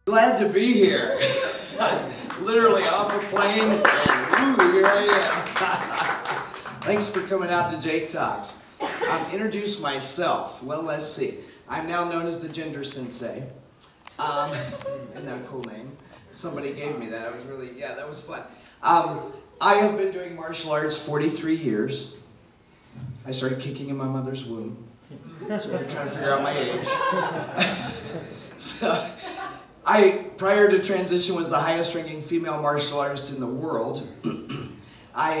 Glad to be here. Literally off a plane and woo, here I am. Thanks for coming out to Jake Talks. Introduce myself. Well, let's see. I'm now known as the Gender Sensei. Isn't that a cool name? Somebody gave me that. I was really, yeah, that was fun. I have been doing martial arts 43 years. I started kicking in my mother's womb. So we're trying to figure out my age. So, prior to transition, was the highest ranking female martial artist in the world. I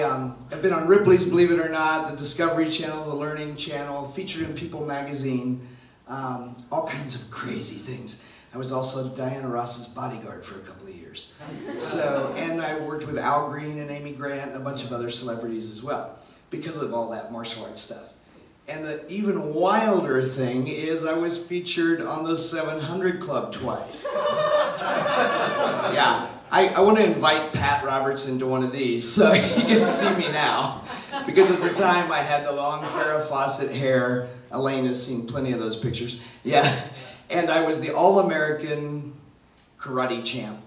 have been on Ripley's Believe It or Not, the Discovery Channel, the Learning Channel, featured in People magazine, all kinds of crazy things. I was also Diana Ross's bodyguard for a couple of years. So, and I worked with Al Green and Amy Grant and a bunch of other celebrities as well, because of all that martial arts stuff. And the even wilder thing is I was featured on the 700 Club twice. Yeah, I want to invite Pat Robertson to one of these so he can see me now. Because at the time I had the long Farrah Fawcett hair. Elaine has seen plenty of those pictures. Yeah, and I was the All-American karate champ,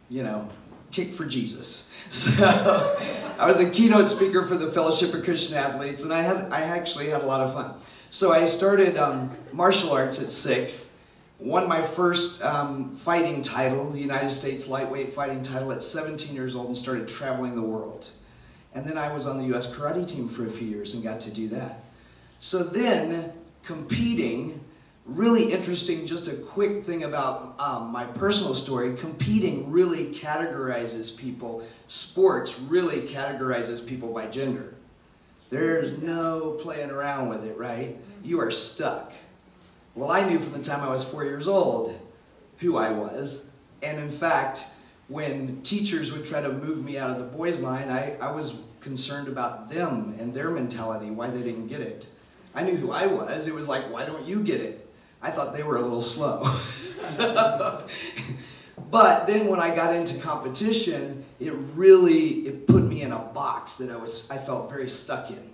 you know, kick for Jesus. So I was a keynote speaker for the Fellowship of Christian Athletes, and I actually had a lot of fun. So I started martial arts at 6, won my first fighting title, the United States lightweight fighting title, at 17 years old, and started traveling the world. And then I was on the US karate team for a few years and got to do that. So then competing, really interesting, just a quick thing about my personal story, competing really categorizes people, sports really categorizes people by gender. There's no playing around with it, right? You are stuck. Well, I knew from the time I was 4 years old who I was, and in fact, when teachers would try to move me out of the boys' line, I was concerned about them and their mentality, why they didn't get it. I knew who I was. It was like, why don't you get it? I thought they were a little slow. But then when I got into competition, it put me in a box that I felt very stuck in.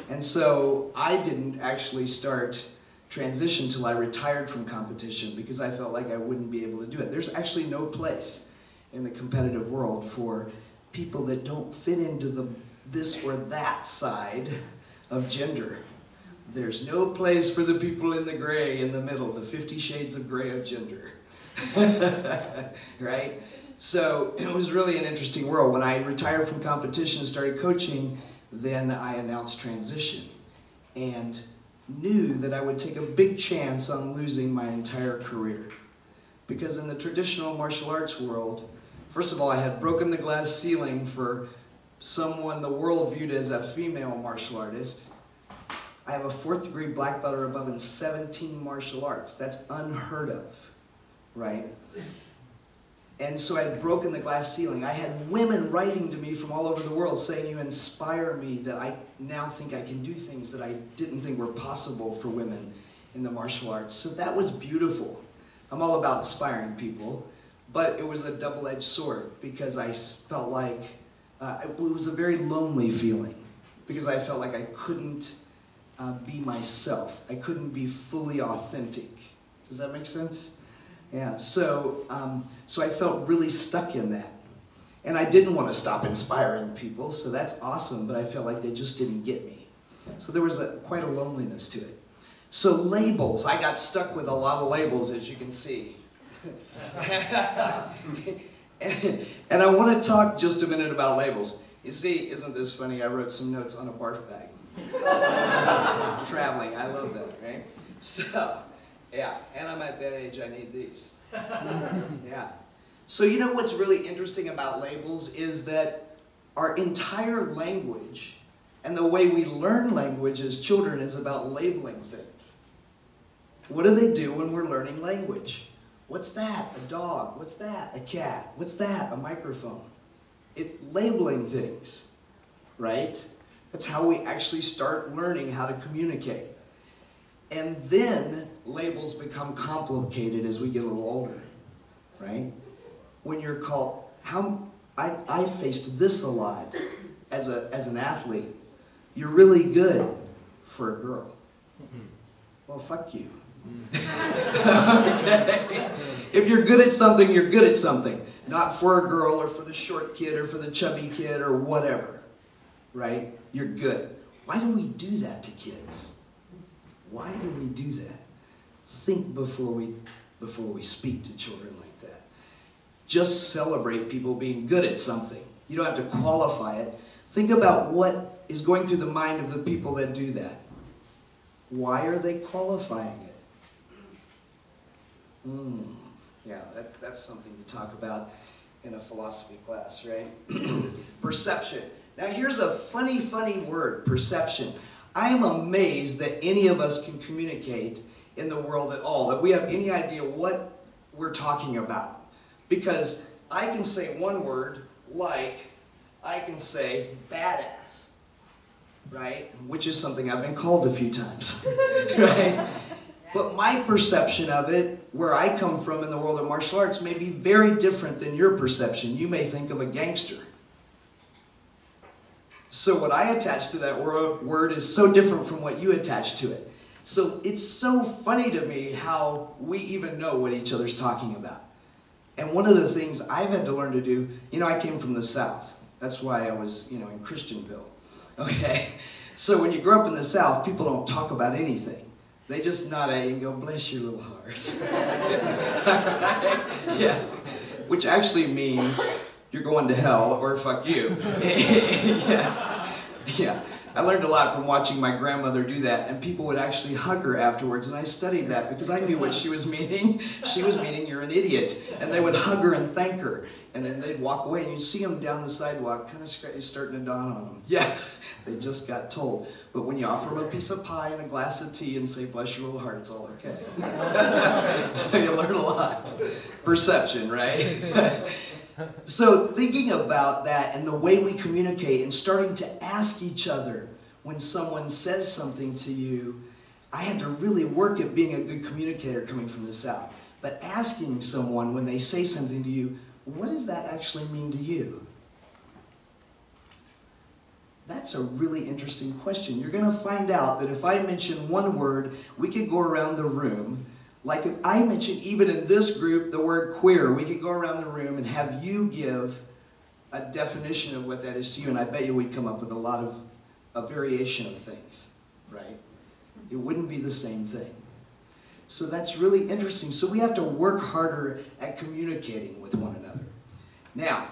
And so I didn't actually start transition till I retired from competition because I felt like I wouldn't be able to do it. There's actually no place in the competitive world for people that don't fit into this or that side of gender. There's no place for the people in the gray in the middle, the 50 shades of gray of gender. Right? So it was really an interesting world. When I retired from competition and started coaching, then I announced transition and knew that I would take a big chance on losing my entire career. Because in the traditional martial arts world, first of all, I had broken the glass ceiling for someone the world viewed as a female martial artist. I have a 4th degree black belt or above in 17 martial arts. That's unheard of, right? And so I had broken the glass ceiling. I had women writing to me from all over the world saying, you inspire me, that I now think I can do things that I didn't think were possible for women in the martial arts. So that was beautiful. I'm all about inspiring people, but it was a double-edged sword because I felt like it was a very lonely feeling because I felt like I couldn't be myself. I couldn't be fully authentic. Does that make sense? Yeah, so I felt really stuck in that. And I didn't want to stop inspiring people, so that's awesome, but I felt like they just didn't get me. So there was quite a loneliness to it. So labels, I got stuck with a lot of labels, as you can see. And I want to talk just a minute about labels. You see, isn't this funny? I wrote some notes on a barf bag. Traveling, I love that, right? So, yeah, and I'm at that age, I need these. Yeah. So you know what's really interesting about labels is that our entire language and the way we learn language as children is about labeling things. What do they do when we're learning language? What's that? A dog. What's that? A cat. What's that? A microphone. It's labeling things, right? That's how we actually start learning how to communicate. And then labels become complicated as we get a little older, right? When you're called, I faced this a lot as an athlete. You're really good for a girl. Well, fuck you. Okay? If you're good at something, you're good at something. Not for a girl or for the short kid or for the chubby kid or whatever. Right? You're good. Why do we do that to kids? Why do we do that? Think before we speak to children like that. Just celebrate people being good at something. You don't have to qualify it. Think about what is going through the mind of the people that do that. Why are they qualifying it? Yeah, that's something to talk about in a philosophy class, right? Perception. Now here's a funny word, perception. I am amazed that any of us can communicate in the world at all, that we have any idea what we're talking about. Because I can say one word, like, I can say badass, right? Which is something I've been called a few times, right? But my perception of it, where I come from in the world of martial arts, may be very different than your perception. You may think of a gangster. So what I attach to that word is so different from what you attach to it. So it's so funny to me how we even know what each other's talking about. And one of the things I've had to learn to do, I came from the South. That's why I was, in Christianville. Okay? So when you grow up in the South, people don't talk about anything. They just nod at you and go, bless your little heart. Yeah. Which actually means you're going to hell or fuck you. Yeah. I learned a lot from watching my grandmother do that, and people would actually hug her afterwards, and I studied that because I knew what she was meaning. She was meaning you're an idiot, and they would hug her and thank her, and then they'd walk away, and you'd see them down the sidewalk, kind of starting to dawn on them. Yeah, they just got told. But when you offer them a piece of pie and a glass of tea and say, bless your little heart, it's all okay. So you learn a lot. Perception, right? So thinking about that and the way we communicate and starting to ask each other when someone says something to you, I had to really work at being a good communicator coming from the South. But asking someone when they say something to you, what does that actually mean to you? That's a really interesting question. You're going to find out that if I mention one word, we could go around the room. Like if I mention, even in this group, the word queer, we could go around the room and have you give a definition of what that is to you, and I bet you we'd come up with a lot of a variation of things, right? It wouldn't be the same thing. So that's really interesting. So we have to work harder at communicating with one another. Now,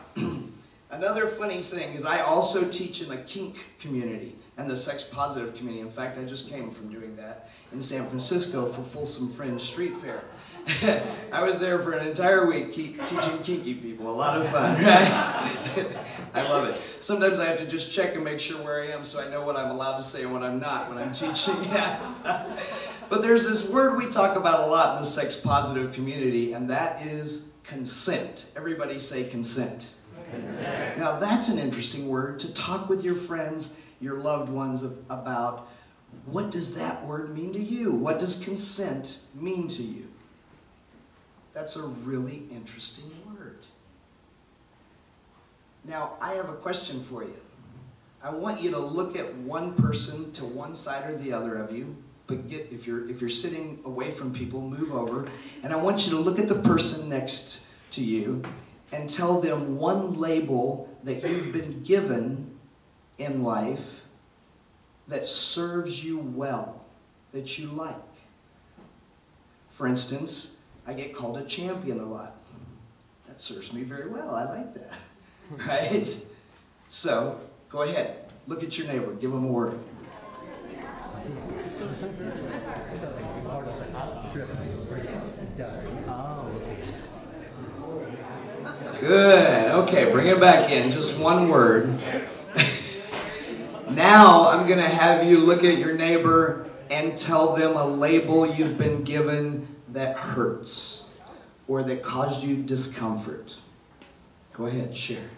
another funny thing is I also teach in the kink community and the sex-positive community. In fact, I just came from doing that in San Francisco for Folsom Fringe Street Fair. I was there for an entire week teaching kinky people. A lot of fun, right? I love it. Sometimes I have to just check and make sure where I am so I know what I'm allowed to say and what I'm not when I'm teaching. Yeah. But there's this word we talk about a lot in the sex-positive community, and that is consent. Everybody say consent. Consent. Now that's an interesting word to talk with your friends, your loved ones about. What does that word mean to you? What does consent mean to you? That's a really interesting word. Now, I have a question for you. I want you to look at one person to one side or the other of you, but if you're sitting away from people, move over, and I want you to look at the person next to you and tell them one label that you've been given in life that serves you well, that you like. For instance, I get called a champion a lot. That serves me very well. I like that, right? So, go ahead. Look at your neighbor. Give them a word. Good. Okay, bring it back in. Just one word. Now I'm going to have you look at your neighbor and tell them a label you've been given that hurts or that caused you discomfort. Go ahead, share.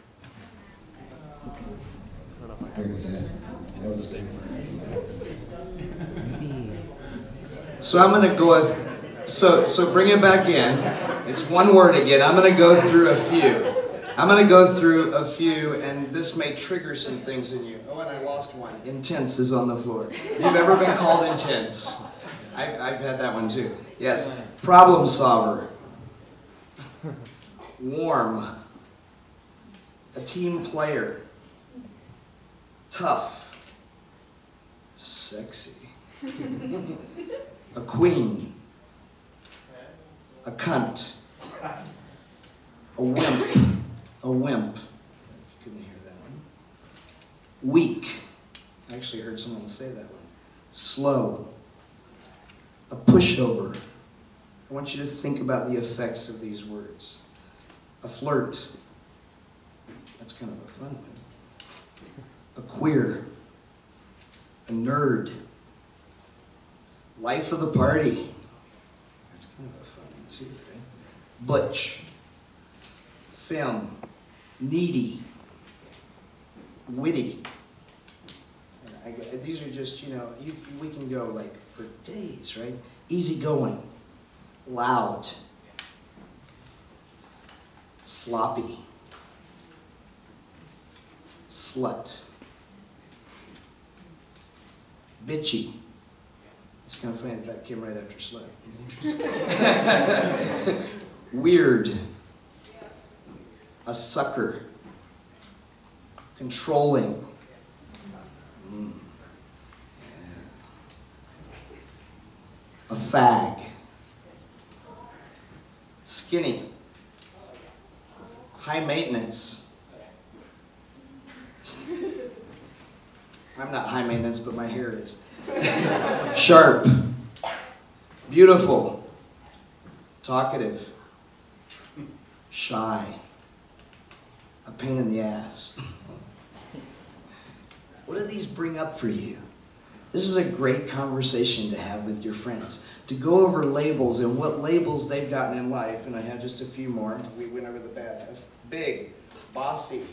So I'm going to go with, so bring it back in. It's one word again. I'm going to go through a few, and this may trigger some things in you. Oh, and I lost one. Intense is on the floor. If you've ever been called intense, I've had that one too. Yes. Problem solver. Warm. A team player. Tough. Sexy. A queen. A cunt. A wimp. A wimp. If you couldn't hear that one. Weak. I actually heard someone say that one. Slow. A pushover. I want you to think about the effects of these words. A flirt. That's kind of a fun one. A queer. A nerd. Life of the party. That's kind of a fun one too, right? Butch. Femme. Needy. Witty. These are just, you know, we can go like for days, right? Easygoing. Loud. Sloppy. Slut. Bitchy. It's kind of funny that came right after slut. Weird. A sucker. Controlling. A fag. Skinny. High maintenance. I'm not high maintenance, but my hair is. Sharp. Beautiful. Talkative. Shy. A pain in the ass. What do these bring up for you? This is a great conversation to have with your friends. To go over labels and what labels they've gotten in life, and I have just a few more. We went over the badass. Big, bossy,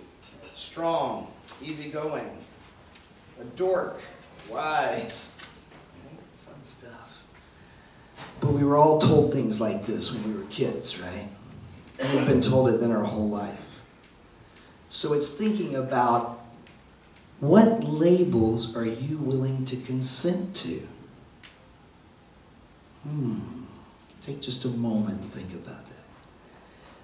strong, easygoing, a dork, wise. Fun stuff. But we were all told things like this when we were kids, right? And we've been told it then our whole life. So it's thinking about, what labels are you willing to consent to? Take just a moment and think about that.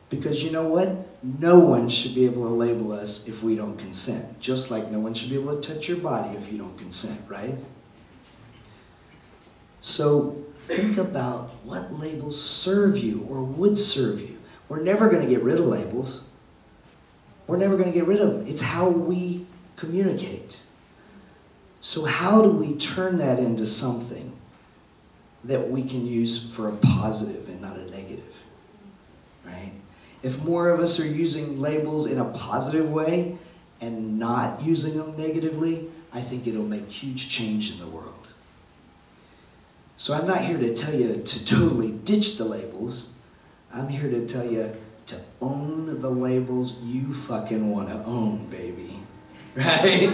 Because you know what? No one should be able to label us if we don't consent. Just like no one should be able to touch your body if you don't consent, right? So think about what labels serve you or would serve you. We're never going to get rid of labels. We're never going to get rid of them. It's how we communicate. So how do we turn that into something that we can use for a positive and not a negative, right? If more of us are using labels in a positive way and not using them negatively, I think it'll make huge change in the world. So I'm not here to tell you to totally ditch the labels. I'm here to tell you to own the labels you fucking want to own, baby. Right?